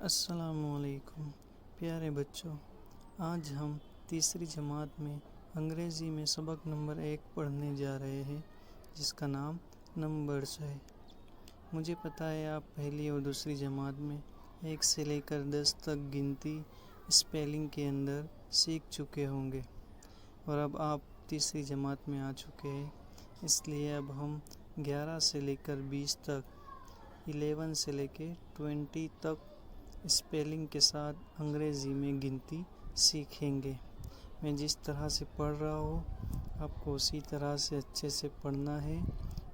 अस्सलामुअलैकुम प्यारे बच्चों, आज हम तीसरी जमात में अंग्रेज़ी में सबक नंबर 1 पढ़ने जा रहे हैं, जिसका नाम नंबर्स है। मुझे पता है आप पहली और दूसरी जमात में 1 से लेकर 10 तक गिनती स्पेलिंग के अंदर सीख चुके होंगे और अब आप तीसरी जमात में आ चुके हैं, इसलिए अब हम 11 से लेकर 20 तक, 11 से लेकर 20 तक स्पेलिंग के साथ अंग्रेज़ी में गिनती सीखेंगे। मैं जिस तरह से पढ़ रहा हूँ आपको उसी तरह से अच्छे से पढ़ना है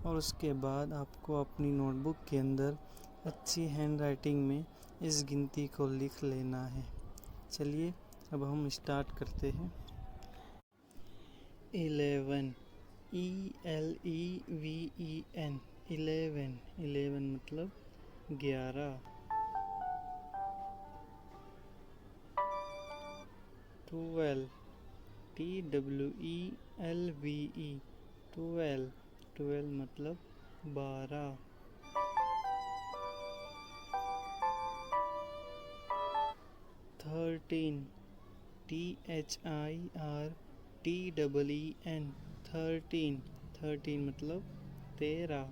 और उसके बाद आपको अपनी नोटबुक के अंदर अच्छी हैंड राइटिंग में इस गिनती को लिख लेना है। चलिए अब हम स्टार्ट करते हैं। 11 ELEVEN 11 मतलब 11। 12 TWELVE 12 मतलब 12। 13 THIRTEEN 13 मतलब 13।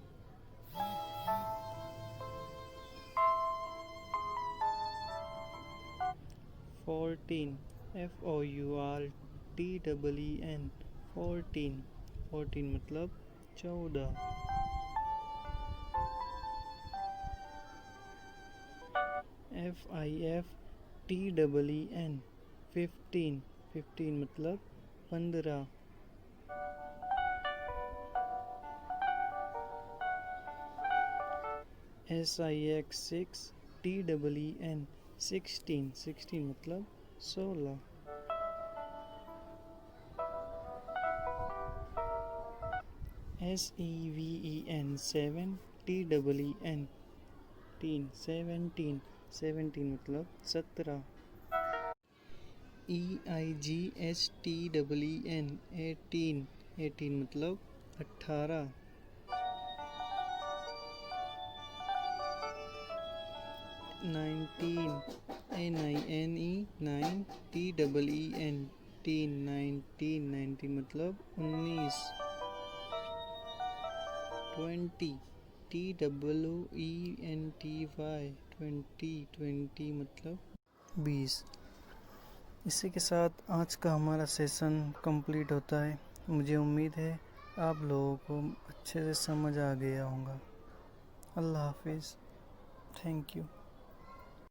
14 FOURTEEN 14 मतलब 14। 15 मतलब 15। 16 मतलब 16। 17 मतलब 17। 18 मतलब 18। 19 19 मतलब 19। 20 20 मतलब 20। इसी के साथ आज का हमारा सेशन कंप्लीट होता है। मुझे उम्मीद है आप लोगों को अच्छे से समझ आ गया होगा। अल्लाह हाफिज़। Thank you.